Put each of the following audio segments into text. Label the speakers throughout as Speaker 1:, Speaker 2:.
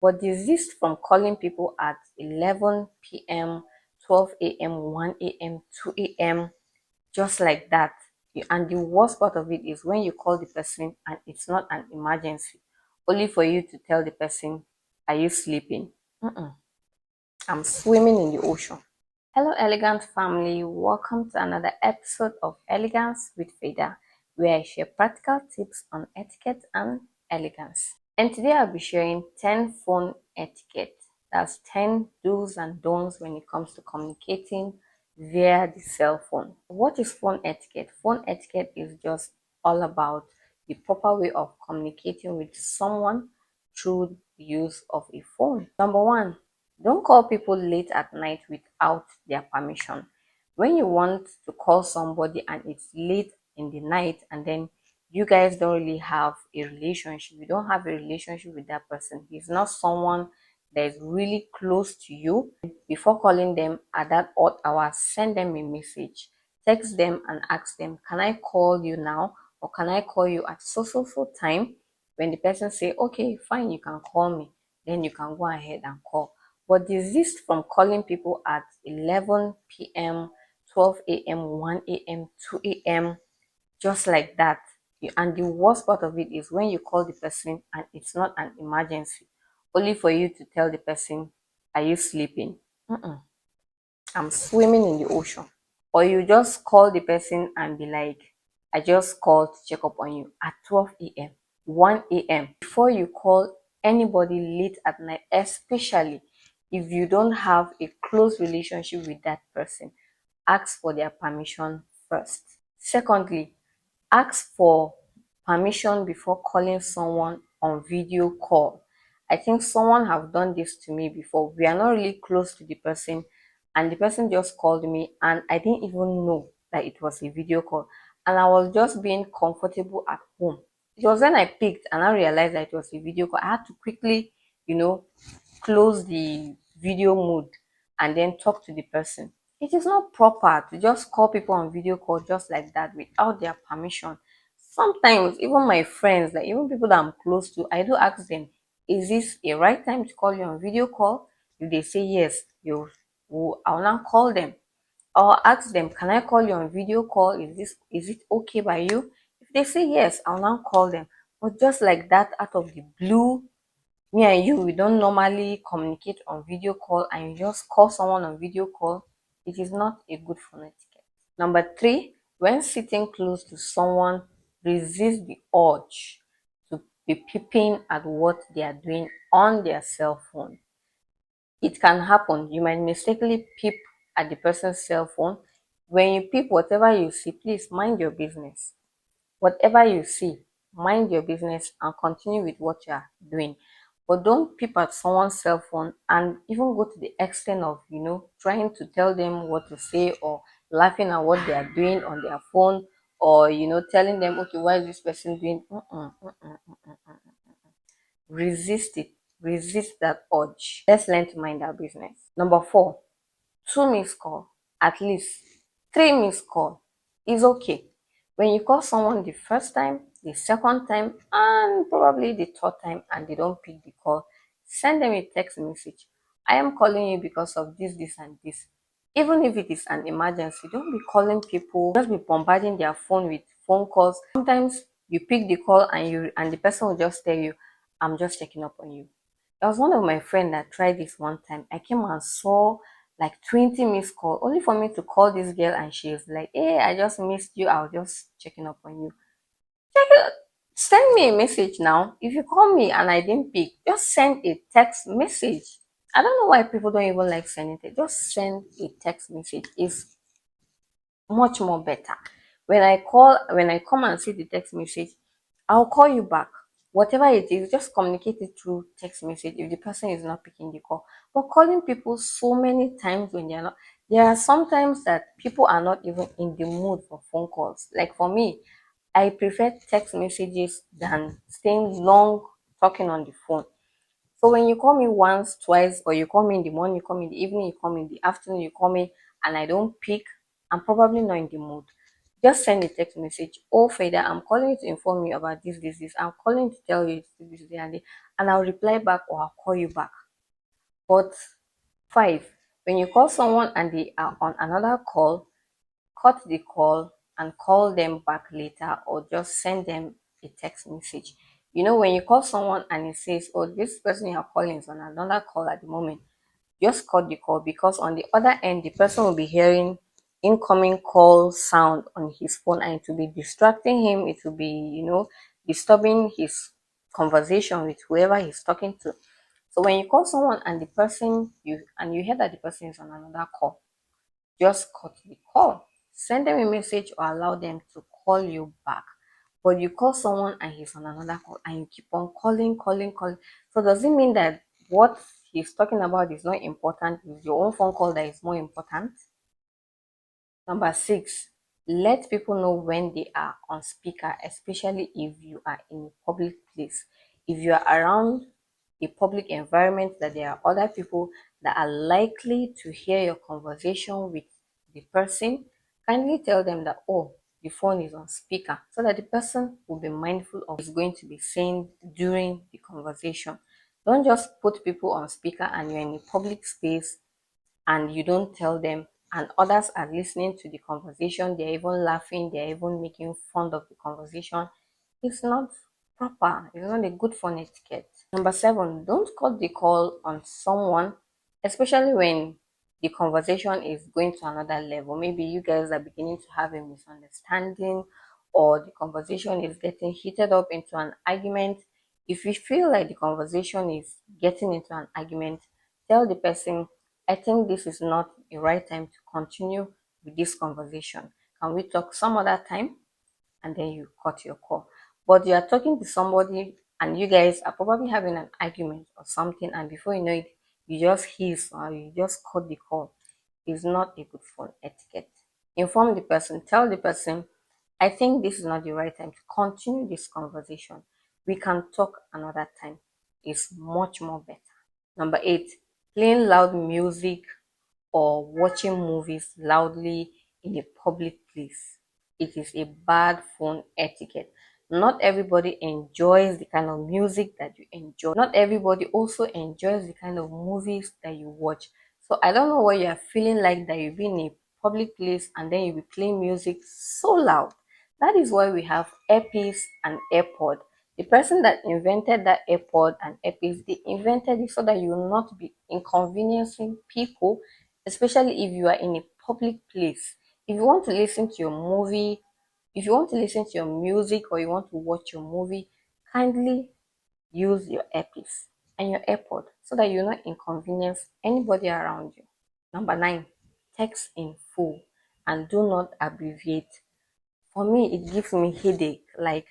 Speaker 1: but desist from calling people at 11 p.m., 12 a.m., 1 a.m., 2 a.m., just like that. And the worst part of it is when you call the person and it's not an emergency, only for you to tell the person, are you sleeping? Mm-mm. I'm swimming in the ocean. Hello, Elegant family. Welcome to another episode of Elegance with Feda, where I share practical tips on etiquette and elegance. And today I'll be sharing 10 phone etiquette. That's 10 do's and don'ts when it comes to communicating via the cell phone. What is phone etiquette? Phone etiquette is just all about the proper way of communicating with someone through the use of a phone. Number one, don't call people late at night without their permission. When you want to call somebody and it's late in the night and then you guys don't really have a relationship, you don't have a relationship with that person, he's not someone that is really close to you, before calling them at that odd hour, send them a message, text them and ask them, can I call you now, or can I call you at so time? When the person say, okay, fine, you can call me, then you can go ahead and call. But desist from calling people at 11 p.m., 12 a.m., 1 a.m., 2 a.m., just like that. And the worst part of it is when you call the person and it's not an emergency, only for you to tell the person, are you sleeping? Mm-mm. I'm swimming in the ocean. Or you just call the person and be like, I just called to check up on you at 12 a.m., 1 a.m. Before you call anybody late at night, especially if you don't have a close relationship with that person, ask for their permission first. Secondly, ask for permission before calling someone on video call. I think someone have done this to me before. We are not really close to the person and the person just called me and I didn't even know that it was a video call, and I was just being comfortable at home. It was when I picked and I realized that it was a video call. I had to quickly, you know, close the video mode and then talk to the person. It is not proper to just call people on video call just like that without their permission. Sometimes even my friends, like even people that I'm close to, I do ask them, is this a right time to call you on video call? If they say yes, I'll now call them or ask them, can I call you on video call? Is it okay by you? If they say yes, I'll now call them. But just like that, out of the blue, me and you, we don't normally communicate on video call and you just call someone on video call, it is not a good phone etiquette. Number three, when sitting close to someone, resist the urge to be peeping at what they are doing on their cell phone. It can happen. You might mistakenly peep at the person's cell phone. When you peep, whatever you see, please mind your business. Whatever you see, mind your business and continue with what you are doing. But don't peep at someone's cell phone and even go to the extent of, trying to tell them what to say or laughing at what they are doing on their phone, or, telling them, okay, what is this person doing? Resist it. Resist that urge. Let's learn to mind our business. Number four, two missed call, at least three missed call is okay. When you call someone the first time, the second time, and probably the third time, and they don't pick the call, send them a text message. I am calling you because of this, and this. Even if it is an emergency, don't be calling people, just be bombarding their phone with phone calls. Sometimes you pick the call and the person will just tell you, I'm just checking up on you. There was one of my friend that tried this one time. I came and saw like 20 missed call, only for me to call this girl and she's like, hey, I just missed you. I was just checking up on you. Check it, send me a message now. If you call me and I didn't pick, just send a text message. I don't know why people don't even like sending it. Just send a text message. It's much more better. When I come and see the text message, I'll call you back. Whatever it is, just communicate it through text message if the person is not picking the call. But calling people so many times when they're not, there are sometimes that people are not even in the mood for phone calls. Like for me, I prefer text messages than staying long talking on the phone. So when you call me once, twice, or you call me in the morning, you call me in the evening, you call me in the afternoon, you call me and I don't pick, I'm probably not in the mood. Just send a text message. Oh, Fader, I'm calling you to inform you about this. I'm calling to tell you this, and this. and I'll reply back or I'll call you back. But five, when you call someone and they are on another call, cut the call and call them back later, or just send them a text message. When you call someone and it says, oh, this person you're calling is on another call at the moment, just cut the call, because on the other end, the person will be hearing incoming call sound on his phone, and it will be distracting him. It will be, disturbing his conversation with whoever he's talking to. So when you call someone and you hear that the person is on another call, just cut the call. Send them a message or allow them to call you back. But you call someone and he's on another call and you keep on calling, calling, calling. So does it mean that what he's talking about is not important? Is your own phone call that is more important? Number six, let people know when they are on speaker, especially if you are in a public place. If you are around a public environment, that there are other people that are likely to hear your conversation with the person, kindly tell them that, oh, the phone is on speaker, so that the person will be mindful of what is going to be saying during the conversation. Don't just put people on speaker and you're in a public space and you don't tell them, and others are listening to the conversation, they're even laughing, they're even making fun of the conversation. It's not proper. It's not a good phone etiquette. Number seven, don't cut the call on someone, especially when the conversation is going to another level. Maybe you guys are beginning to have a misunderstanding, or the conversation is getting heated up into an argument. If you feel like the conversation is getting into an argument, tell the person, I think this is not the right time to continue with this conversation. Can we talk some other time? And then you cut your call. But you are talking to somebody and you guys are probably having an argument or something, and before you know it, you just hiss or you just cut the call. It's not a good phone etiquette. Inform the person, tell the person, I think this is not the right time to continue this conversation. We can talk another time. It's much more better. Number eight, playing loud music or watching movies loudly in a public place. It is a bad phone etiquette. Not everybody enjoys the kind of music that you enjoy. Not everybody also enjoys the kind of movies that you watch. So I don't know what you are feeling like, that you've been in a public place and then you'll be playing music so loud. That is why we have earpiece and AirPod. The person that invented that AirPod and earpiece, they invented it so that you will not be inconveniencing people, especially if you are in a public place. If you want to listen to your movie, if you want to listen to your music, or you want to watch your movie, kindly use your earpiece and your AirPod so that you not inconvenience anybody around you. Number nine, text in full and do not abbreviate. For me, it gives me headache. Like,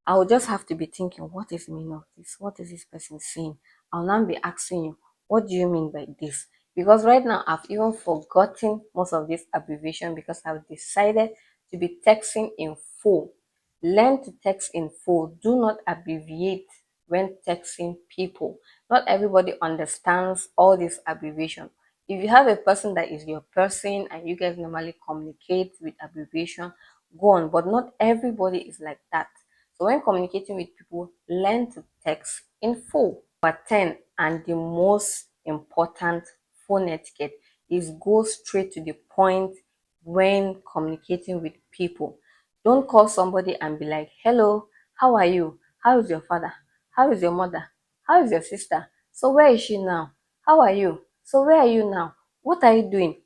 Speaker 1: I will just have to be thinking, what is the meaning of this? What is this person saying? I'll now be asking you, what do you mean by this? Because right now I've even forgotten most of this abbreviation because I've decided to be texting in full. Learn to text in full. Do not abbreviate when texting people. Not everybody understands all this abbreviation. If you have a person that is your person and you guys normally communicate with abbreviation, go on. But not everybody is like that. So when communicating with people, learn to text in full. Number 10, and the most important phone etiquette, is go straight to the point when communicating with people. Don't call somebody and be like, hello, how are you? How is your father? How is your mother? How is your sister? So where is she now? How are you? So where are you now? What are you doing?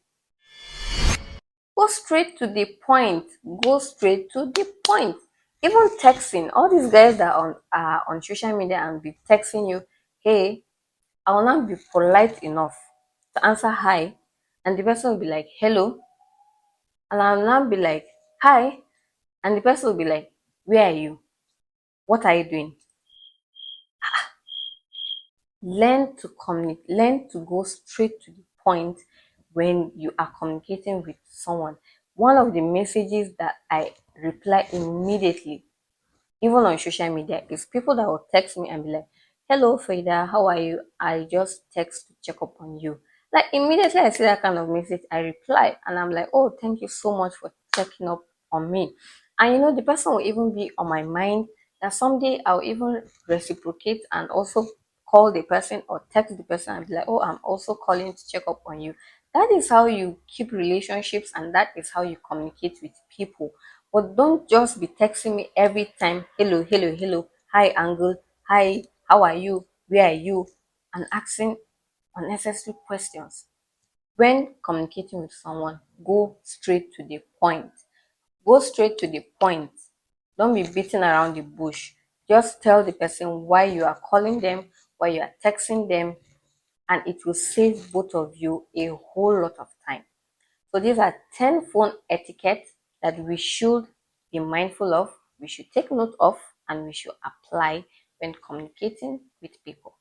Speaker 1: Go straight to the point. Go straight to the point. Even texting, all these guys that are on social media and be texting you, hey, I will not be polite enough to answer hi, and the person will be like, hello, and I'll not be like, hi, and the person will be like, where are you? What are you doing? Learn to go straight to the point when you are communicating with someone. One of the messages that I reply immediately, even on social media, is people that will text me and be like, hello Frida, how are you? I just text to check up on you. Like, immediately I see that kind of message, I reply and I'm like, oh, thank you so much for checking up on me. And the person will even be on my mind that someday I'll even reciprocate and also call the person or text the person and be like, oh, I'm also calling to check up on you. That is how you keep relationships, and that is how you communicate with people. But don't just be texting me every time, hello, hello, hello, hi, Uncle, hi, how are you, where are you, and asking unnecessary questions. When communicating with someone, go straight to the point. Go straight to the point. Don't be beating around the bush. Just tell the person why you are calling them, why you are texting them, and it will save both of you a whole lot of time. So these are 10 phone etiquette that we should be mindful of, we should take note of, and we should apply when communicating with people.